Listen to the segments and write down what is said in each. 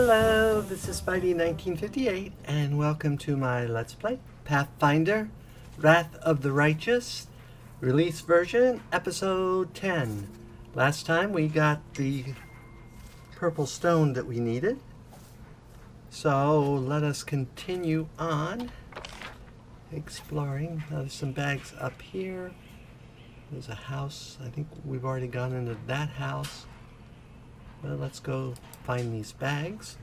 Hello, this is Spidey1958, and welcome to my Let's Play Pathfinder, Wrath of the Righteous, release version, episode 10. Last time we got the purple stone that we needed, so let us continue on exploring. Now there's some bags up here. There's a house. I think we've already gone into that house. Well, let's go find these bags.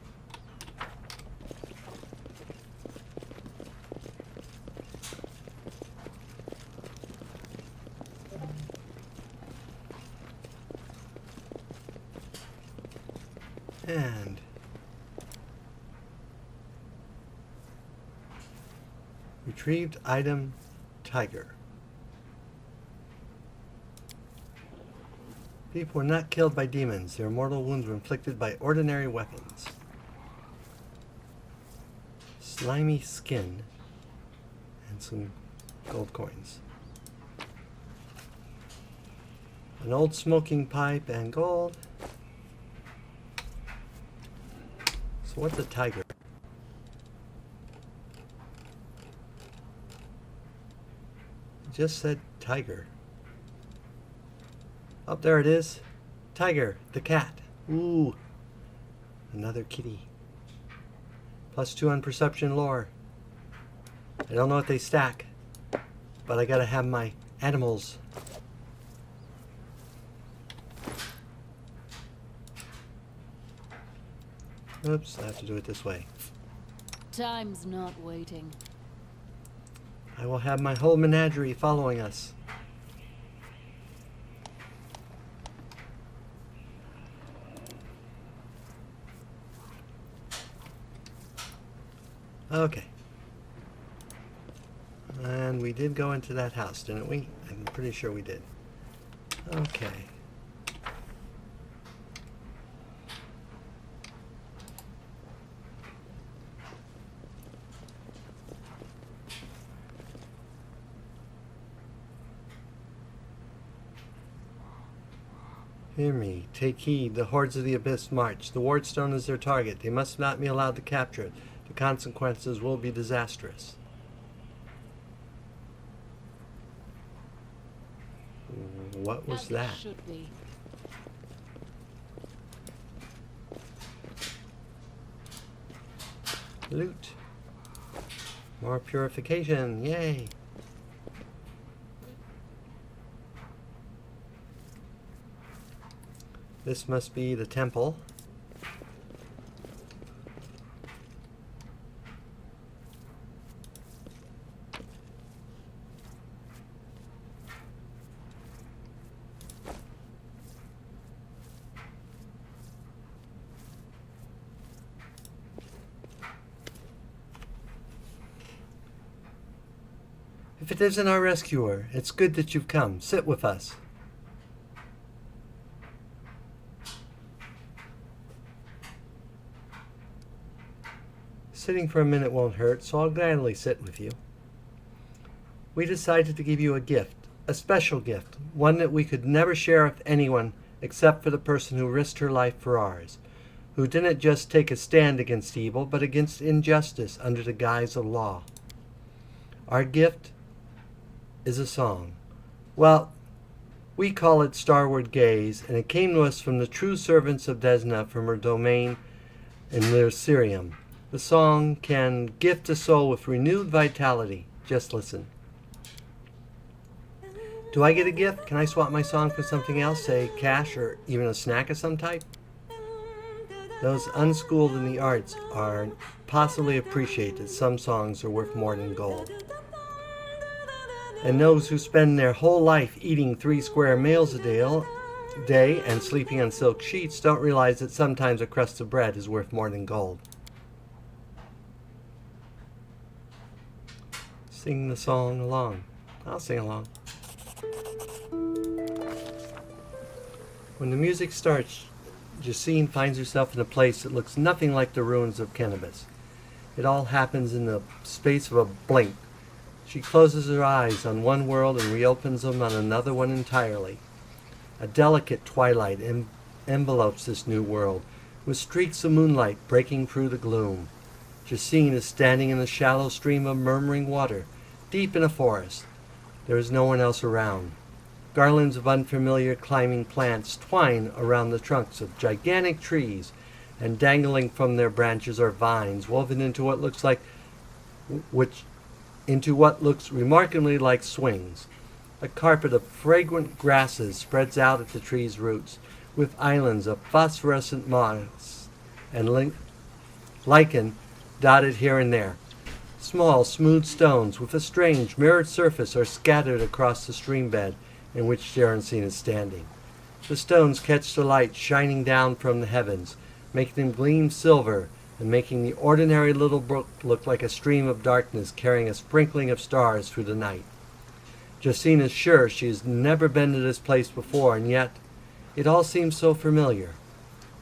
And retrieved item tiger. People were not killed by demons. Their mortal wounds were inflicted by ordinary weapons. Slimy skin and some gold coins. An old smoking pipe and gold. So what's a tiger? It just said tiger. Oh, there it is. Tiger, the cat. Ooh, another kitty. +2 on perception lore. I don't know what they stack, but I gotta have my animals. Oops, I have to do it this way. Time's not waiting. I will have my whole menagerie following us. Okay. And we did go into that house, didn't we? I'm pretty sure we did. Okay. Hear me. Take heed. The hordes of the abyss march. The wardstone is their target. They must not be allowed to capture it. The consequences will be disastrous. What was that? Should be. Loot. More purification. Yay. This must be the temple. If it isn't our rescuer, it's good that you've come. Sit with us. Sitting for a minute won't hurt, so I'll gladly sit with you. We decided to give you a gift, a special gift, one that we could never share with anyone except for the person who risked her life for ours, who didn't just take a stand against evil, but against injustice under the guise of law. Our gift is a song. Well, we call it Starward Gaze, and it came to us from the true servants of Desna from her domain in Lyrsirium. The song can gift a soul with renewed vitality. Just listen. Do I get a gift? Can I swap my song for something else, say cash or even a snack of some type? Those unschooled in the arts are possibly appreciate that some songs are worth more than gold. And those who spend their whole life eating 3 square meals a day and sleeping on silk sheets don't realize that sometimes a crust of bread is worth more than gold. Sing the song along. I'll sing along. When the music starts, Jacine finds herself in a place that looks nothing like the ruins of Cannabis. It all happens in the space of a blink. She closes her eyes on one world and reopens them on another one entirely. A delicate twilight envelopes this new world, with streaks of moonlight breaking through the gloom. Jacine is standing in a shallow stream of murmuring water, deep in a forest. There is no one else around. Garlands of unfamiliar climbing plants twine around the trunks of gigantic trees, and dangling from their branches are vines woven into what looks remarkably like swings. A carpet of fragrant grasses spreads out at the trees' roots, with islands of phosphorescent moss and lichen dotted here and there. Small, smooth stones with a strange, mirrored surface are scattered across the stream bed in which Geraldine is standing. The stones catch the light shining down from the heavens, making them gleam silver and making the ordinary little brook look like a stream of darkness carrying a sprinkling of stars through the night. Jacine is sure she has never been to this place before, and yet it all seems so familiar.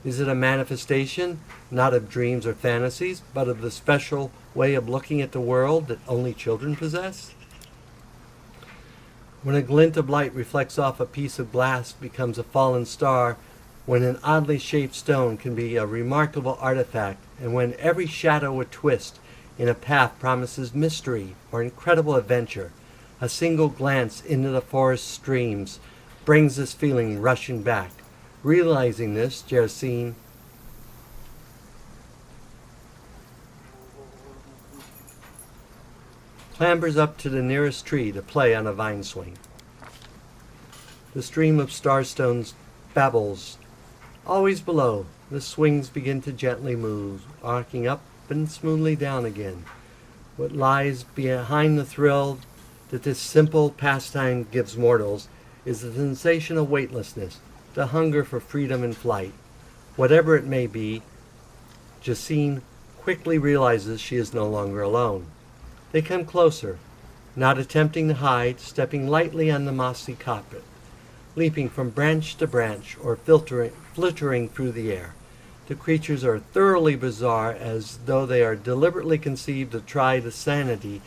Is it a manifestation, not of dreams or fantasies, but of the special way of looking at the world that only children possess? When a glint of light reflects off a piece of glass becomes a fallen star, when an oddly shaped stone can be a remarkable artifact, and when every shadow or twist in a path promises mystery or incredible adventure, a single glance into the forest streams brings this feeling rushing back. Realizing this, Jacine clambers up to the nearest tree to play on a vine swing. The stream of starstones babbles. Always below, the swings begin to gently move, arcing up and smoothly down again. What lies behind the thrill that this simple pastime gives mortals is the sensation of weightlessness, the hunger for freedom and flight. Whatever it may be, Jacine quickly realizes she is no longer alone. They come closer, not attempting to hide, stepping lightly on the mossy carpet, leaping from branch to branch or flittering through the air. The creatures are thoroughly bizarre, as though they are deliberately conceived to try the sanity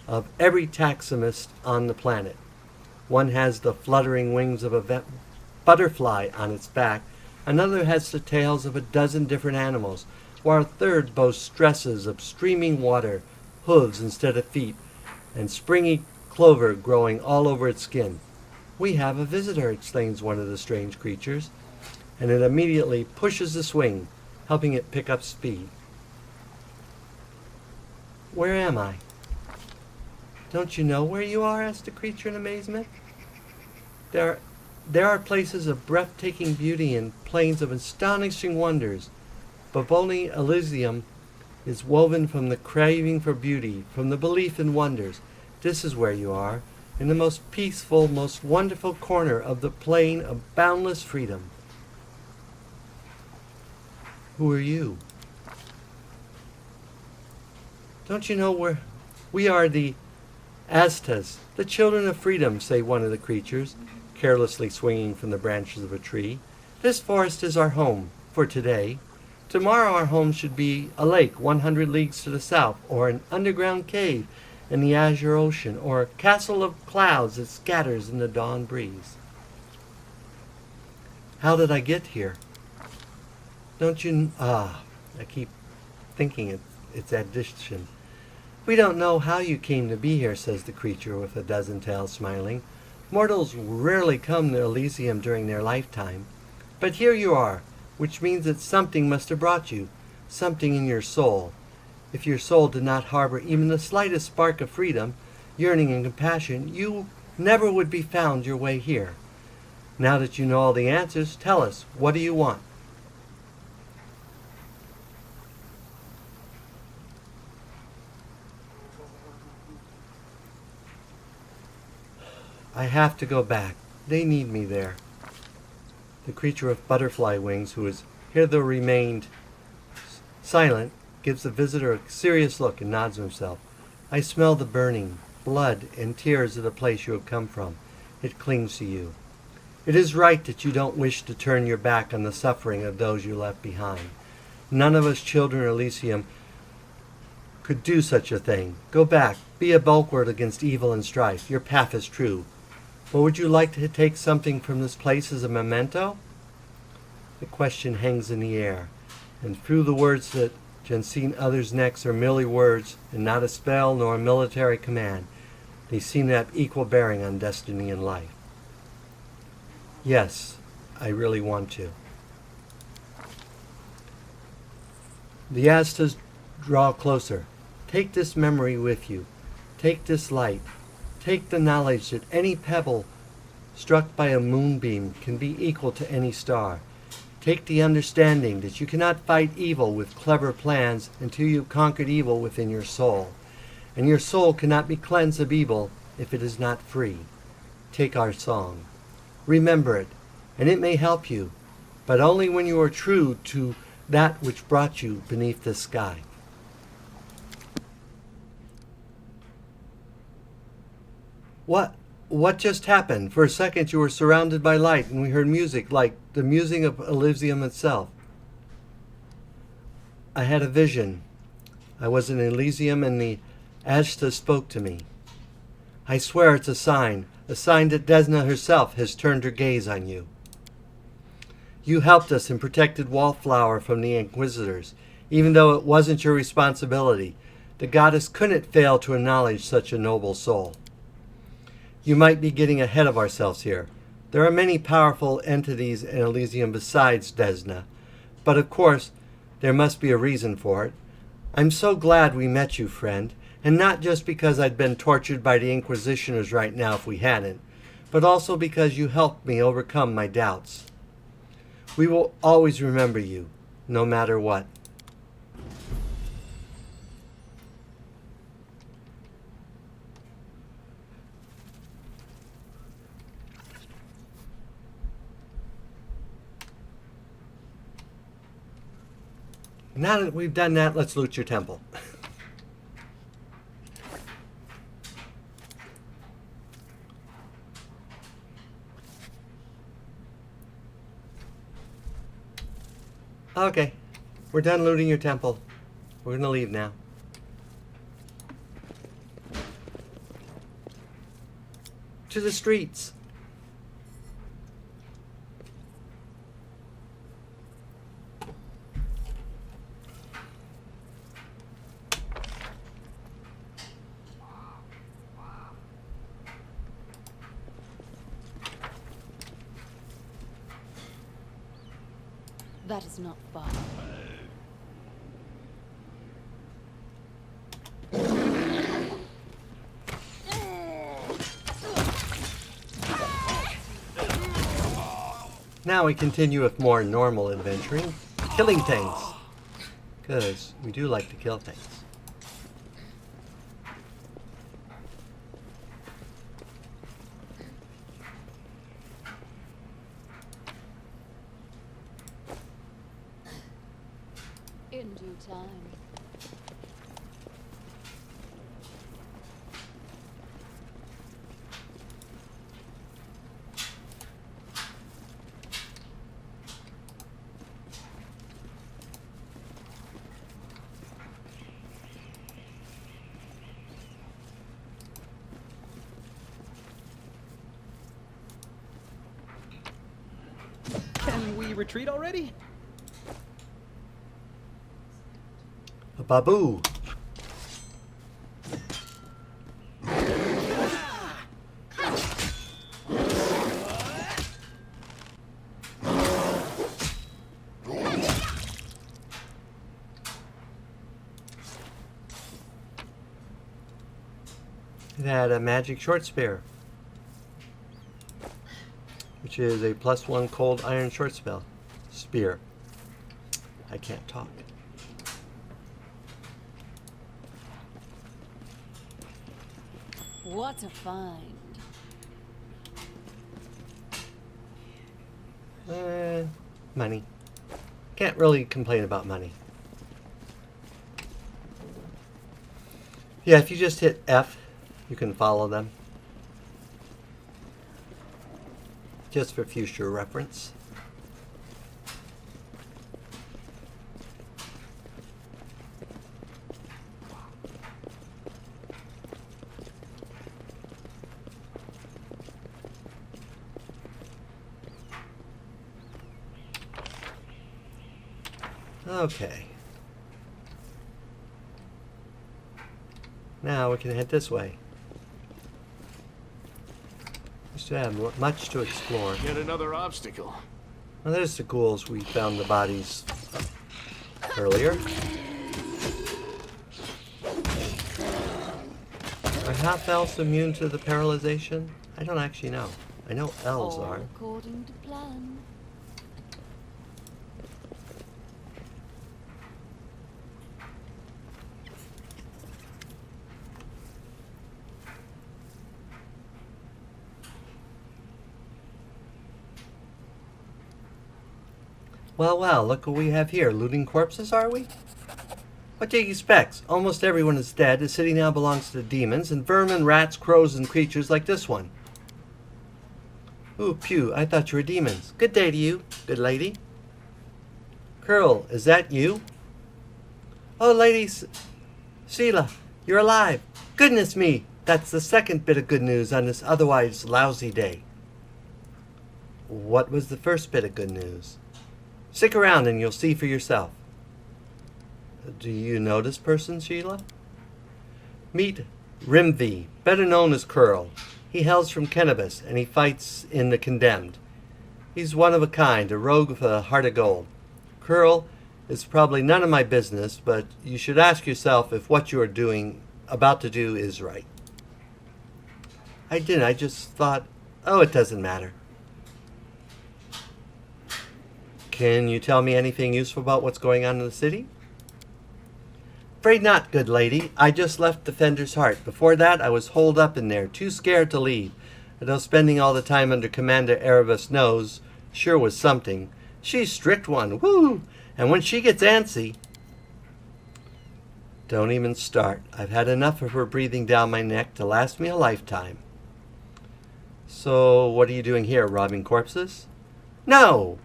of every taxidermist on the planet. One has the fluttering wings of a butterfly on its back, another has the tails of a dozen different animals, while a third boasts dresses of streaming water, hooves instead of feet, and springy clover growing all over its skin. "We have a visitor," exclaims one of the strange creatures, and it immediately pushes the swing, helping it pick up speed. "Where am I?" "Don't you know where you are?" asked the creature in amazement. There are places of breathtaking beauty and plains of astonishing wonders. Baboni Elysium is woven from the craving for beauty, from the belief in wonders. This is where you are, in the most peaceful, most wonderful corner of the plain of boundless freedom. Who are you? Don't you know where we are? The Aztas, the children of freedom, say one of the creatures, carelessly swinging from the branches of a tree. This forest is our home for today. Tomorrow our home should be a lake 100 leagues to the south, or an underground cave in the azure ocean, or a castle of clouds that scatters in the dawn breeze. How did I get here? Don't you... I keep thinking it's addition. We don't know how you came to be here, says the creature with a dozen tails, smiling. Mortals rarely come to Elysium during their lifetime. But here you are, which means that something must have brought you, something in your soul. If your soul did not harbor even the slightest spark of freedom, yearning, and compassion, you never would be found your way here. Now that you know all the answers, tell us, what do you want? I have to go back. They need me there. The creature with butterfly wings, who has hitherto remained silent, gives the visitor a serious look and nods himself. I smell the burning, blood, and tears of the place you have come from. It clings to you. It is right that you don't wish to turn your back on the suffering of those you left behind. None of us children of Elysium could do such a thing. Go back. Be a bulwark against evil and strife. Your path is true. But would you like to take something from this place as a memento? The question hangs in the air. And through the words that Jensine others' necks are merely words, and not a spell nor a military command, they seem to have equal bearing on destiny and life. Yes, I really want to. The Aztas draw closer. Take this memory with you. Take this light. Take the knowledge that any pebble struck by a moonbeam can be equal to any star. Take the understanding that you cannot fight evil with clever plans until you have conquered evil within your soul. And your soul cannot be cleansed of evil if it is not free. Take our song. Remember it, and it may help you, but only when you are true to that which brought you beneath the sky. What just happened? For a second you were surrounded by light, and we heard music like the music of Elysium itself. I had a vision. I was in Elysium, and the Ashta spoke to me. I swear it's a sign that Desna herself has turned her gaze on you. You helped us and protected Wallflower from the Inquisitors, even though it wasn't your responsibility. The goddess couldn't fail to acknowledge such a noble soul. You might be getting ahead of ourselves here. There are many powerful entities in Elysium besides Desna, but of course, there must be a reason for it. I'm so glad we met you, friend, and not just because I'd been tortured by the Inquisitioners right now if we hadn't, but also because you helped me overcome my doubts. We will always remember you, no matter what. Now that we've done that, let's loot your temple. Okay, we're done looting your temple. We're going to leave now. To the streets. That is not far. Now we continue with more normal adventuring, killing things, because we do like to kill things. In due time. Can we retreat already? A babu. It had a magic short spear, which is a +1 cold iron short spell. Spear. I can't talk. What a find. Money. Can't really complain about money. Yeah, if you just hit F, you can follow them. Just for future reference. Okay. Now we can head this way. We still have much to explore. Yet another obstacle. Well, there's the ghouls we found the bodies earlier. Are half elves immune to the paralyzation? I don't actually know. I know elves All are. according to plan. Well, well, look what we have here. Looting corpses, are we? What do you expect? Almost everyone is dead. The city now belongs to the demons, and vermin, rats, crows, and creatures like this one. Ooh, pew, I thought you were demons. Good day to you, good lady. Curl, is that you? Oh, ladies, Sheila, you're alive. Goodness me, that's the second bit of good news on this otherwise lousy day. What was the first bit of good news? Stick around and you'll see for yourself. Do you know this person, Sheila? Meet Rimvi, better known as Curl. He hails from Kennebus, and he fights in the Condemned. He's one of a kind, a rogue with a heart of gold. Curl is probably none of my business, but you should ask yourself if what you are about to do is right. I didn't. I just thought, oh, it doesn't matter. Can you tell me anything useful about what's going on in the city? Afraid not, good lady. I just left Defender's Heart. Before that, I was holed up in there, too scared to leave. Although spending all the time under Commander Erebus Nose sure was something. She's strict one, woo! And when she gets antsy... Don't even start. I've had enough of her breathing down my neck to last me a lifetime. So, what are you doing here, robbing corpses? No!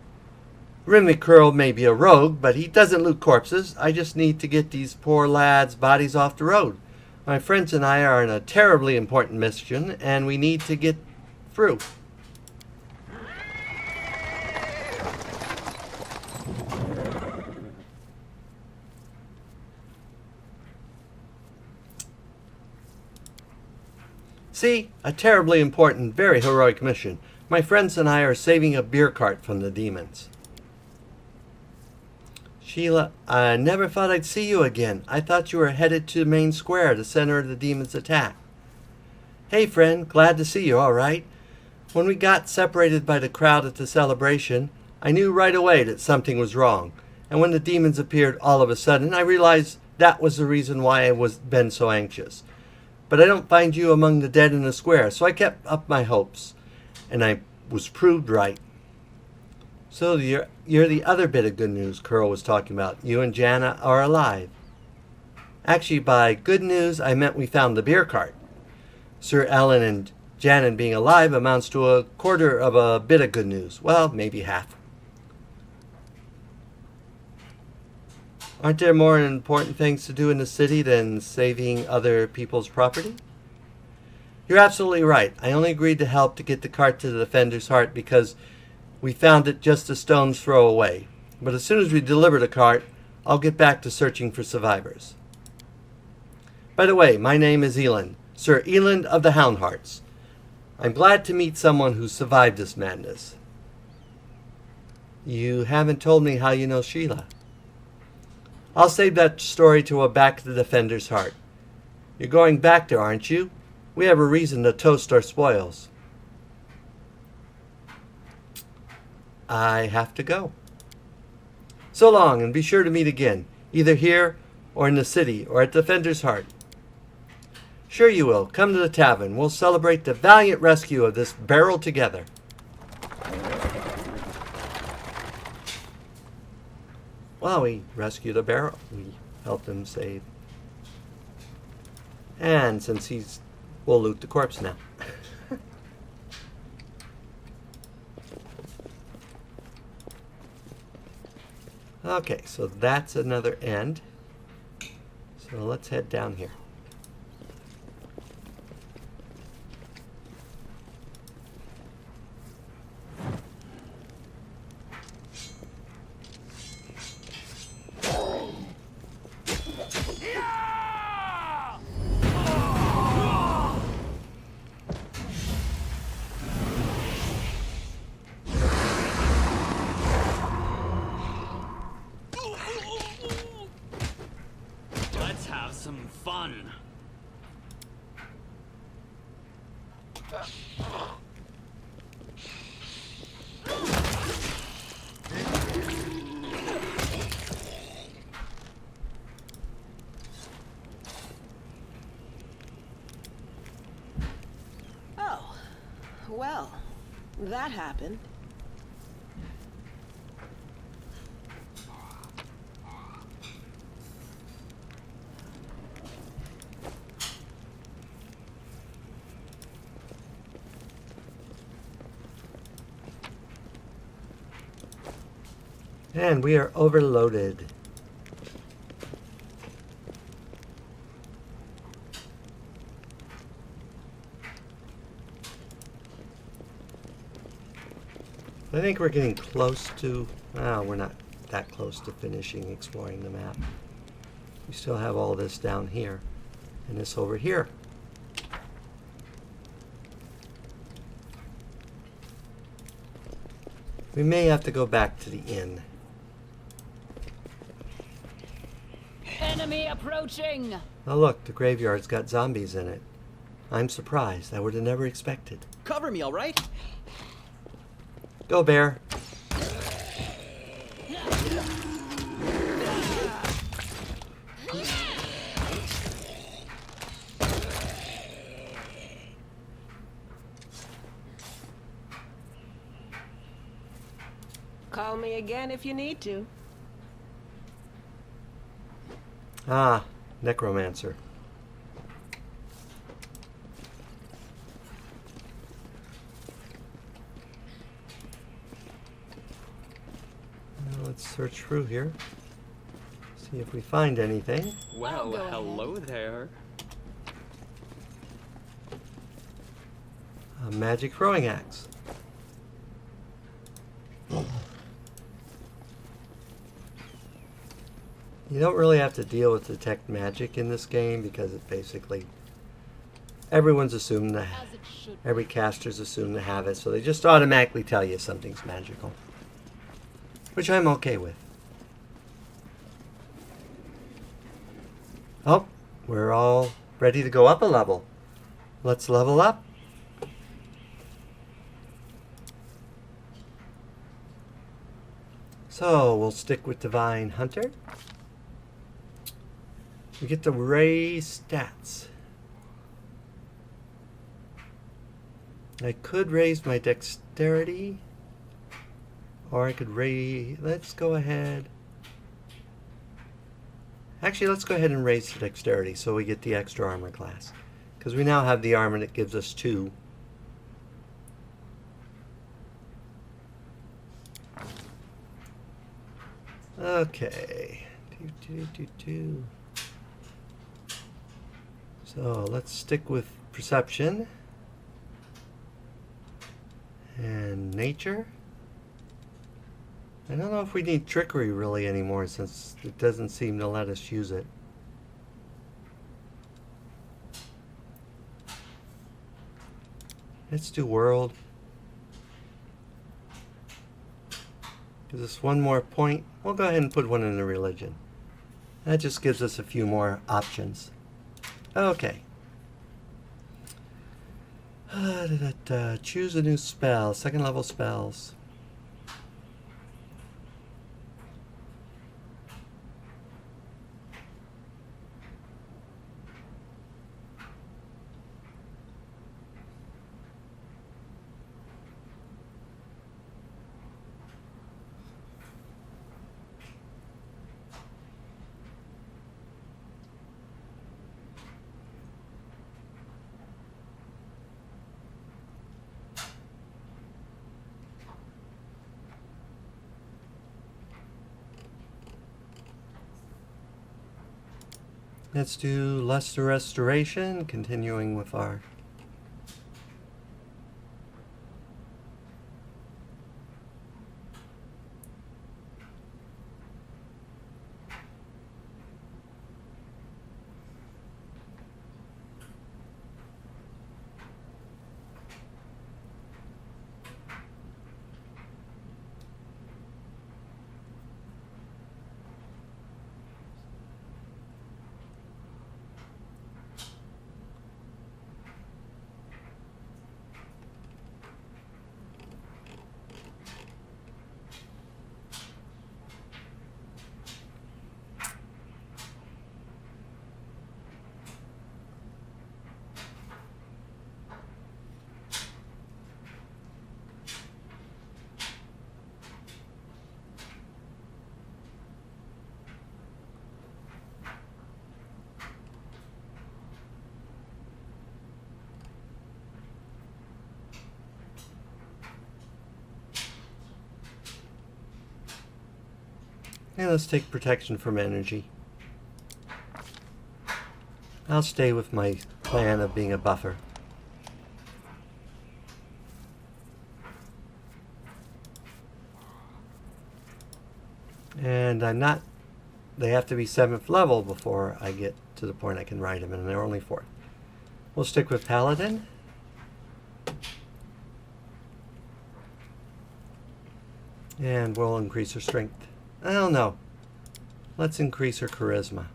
Rimmy Curl may be a rogue, but he doesn't loot corpses. I just need to get these poor lads' bodies off the road. My friends and I are in a terribly important mission, and we need to get through. See? A terribly important, very heroic mission. My friends and I are saving a beer cart from the demons. Sheila, I never thought I'd see you again. I thought you were headed to the main square, the center of the demons' attack. Hey, friend, glad to see you, all right. When we got separated by the crowd at the celebration, I knew right away that something was wrong. And when the demons appeared all of a sudden, I realized that was the reason why I was been so anxious. But I don't find you among the dead in the square, so I kept up my hopes. And I was proved right. So you're the other bit of good news Curl was talking about. You and Jana are alive. Actually, by good news, I meant we found the beer cart. Sir Alan and Janan being alive amounts to a quarter of a bit of good news. Well, maybe half. Aren't there more important things to do in the city than saving other people's property? You're absolutely right. I only agreed to help to get the cart to the Defender's Heart because we found it just a stone's throw away. But as soon as we deliver the cart, I'll get back to searching for survivors. By the way, my name is Eland, Sir Eland of the Houndhearts. I'm glad to meet someone who survived this madness. You haven't told me how you know Sheila. I'll save that story till we're back at the Defender's Heart. You're going back there, aren't you? We have a reason to toast our spoils. I have to go. So long, and be sure to meet again, either here or in the city or at Defender's Heart. Sure you will. Come to the tavern. We'll celebrate the valiant rescue of this barrel together. Well, we rescued a barrel. We helped him save. And since we'll loot the corpse now. Okay, so that's another end. So let's head down here. fun. Oh, well, that happened. And we are overloaded. I think we're getting close to, well, we're not that close to finishing exploring the map. We still have all this down here and this over here. We may have to go back to the inn. Enemy approaching! Oh look, the graveyard's got zombies in it. I'm surprised. I would have never expected. Cover me, all right? Go, bear. Call me again if you need to. Ah, necromancer. Now let's search through here. See if we find anything. Well, go hello there. A magic throwing axe. You don't really have to deal with detect magic in this game because it basically everyone's assumed to As it should be. every caster's assumed to have it, so they just automatically tell you something's magical, which I'm okay with. Oh, we're all ready to go up a level. Let's level up. So we'll stick with Divine Hunter. We get to raise stats. I could raise my dexterity, or I could raise, let's go ahead. Actually, let's go ahead and raise the dexterity so we get the extra armor class. Because we now have the armor that gives us 2. Okay. So let's stick with perception and nature. I don't know if we need trickery really anymore since it doesn't seem to let us use it. Let's do world. Gives us one more point. We'll go ahead and put one in the religion. That just gives us a few more options. Okay. Choose a new spell. Second level spells. Let's do Luster Restoration, continuing with our And let's take protection from energy. I'll stay with my plan of being a buffer. And they have to be 7th level before I get to the point I can ride them, and they're only 4th. We'll stick with Paladin. And we'll increase her strength. I don't know. Let's increase her charisma.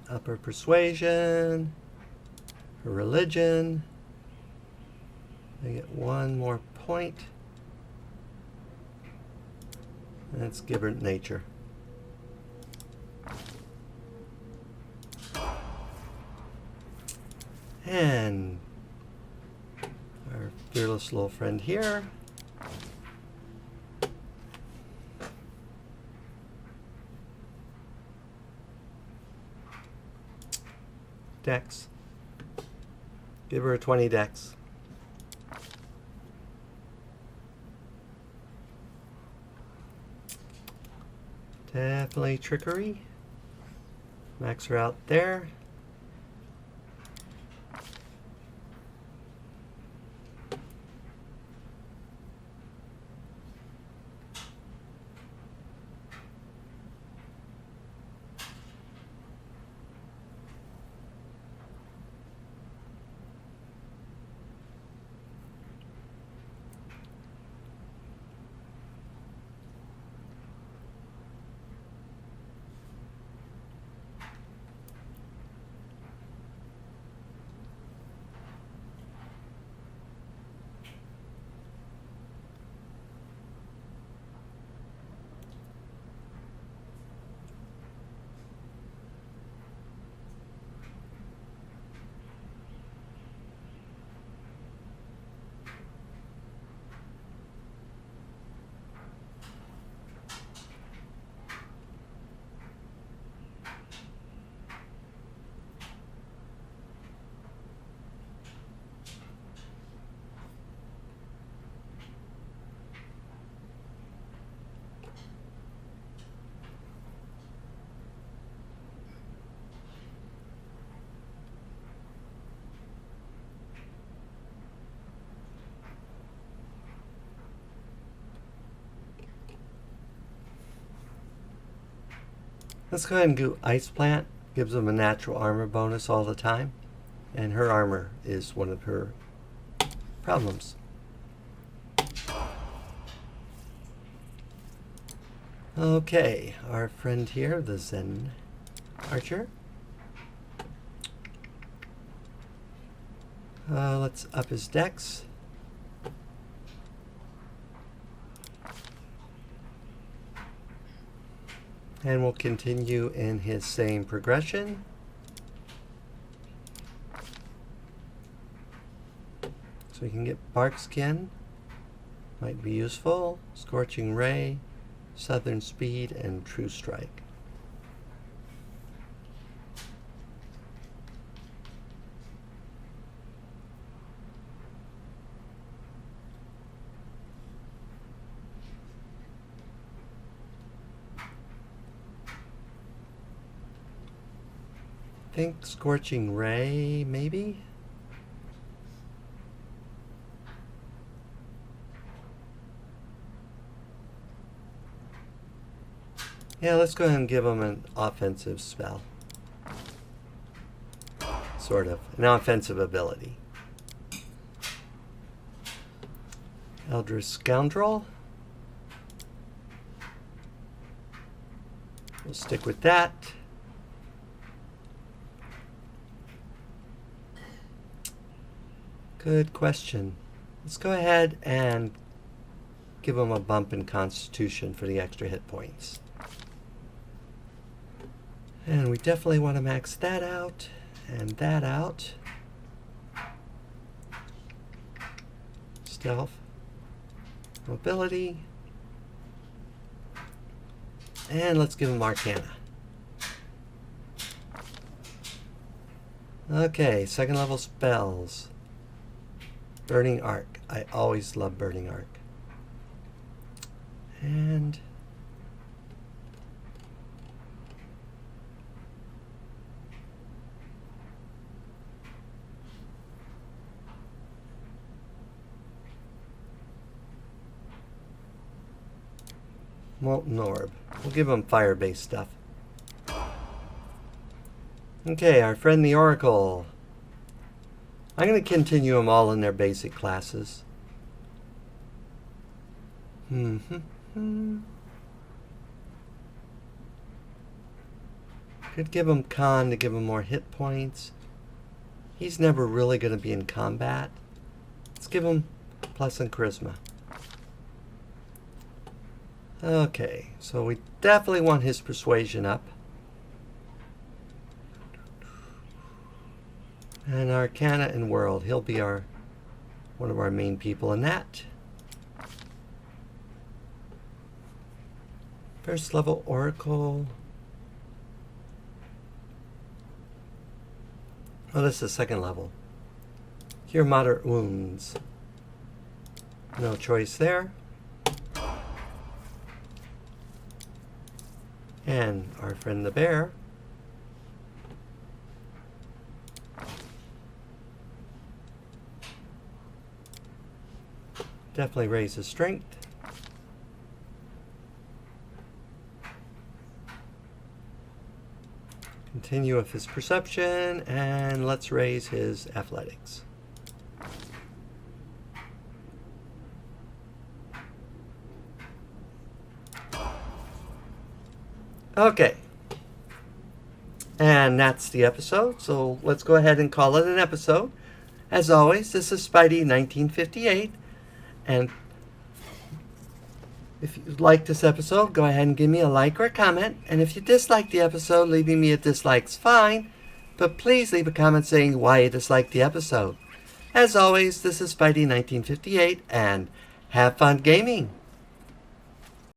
Up her persuasion, her religion. I get 1 more point. Let's give her nature. And our fearless little friend here. Dex. Give her a 20 dex. Definitely trickery. Max her out there. Let's go ahead and do Ice Plant. Gives them a natural armor bonus all the time. And her armor is one of her problems. Okay, our friend here, the Zen Archer. Let's up his dex. And we'll continue in his same progression. So we can get Bark Skin. Might be useful. Scorching Ray, Southern Speed, and True Strike. I think Scorching Ray, maybe? Yeah, let's go ahead and give him an offensive spell. Sort of. An offensive ability. Eldritch Scoundrel. We'll stick with that. Good question. Let's go ahead and give him a bump in Constitution for the extra hit points. And we definitely want to max that out and that out. Stealth. Mobility. And let's give him Arcana. Okay, second level spells. Burning Arc. I always love Burning Arc. And Molten Orb. We'll give him fire-based stuff. Okay, our friend the Oracle. I'm going to continue them all in their basic classes. Could give him Con to give him more hit points. He's never really going to be in combat. Let's give him plus in charisma. Okay, so we definitely want his persuasion up. And Arcana and World, he'll be one of our main people in that. First level Oracle. Oh, this is second level. Cure moderate wounds. No choice there. And our friend the bear. Definitely raise his strength. Continue with his perception, and let's raise his athletics. Okay. And that's the episode, so let's go ahead and call it an episode. As always, this is Spidey 1958, and if you like this episode, go ahead and give me a like or a comment. And if you dislike the episode, leaving me a dislike's fine. But please leave a comment saying why you disliked the episode. As always, this is Spidey 1958, and have fun gaming!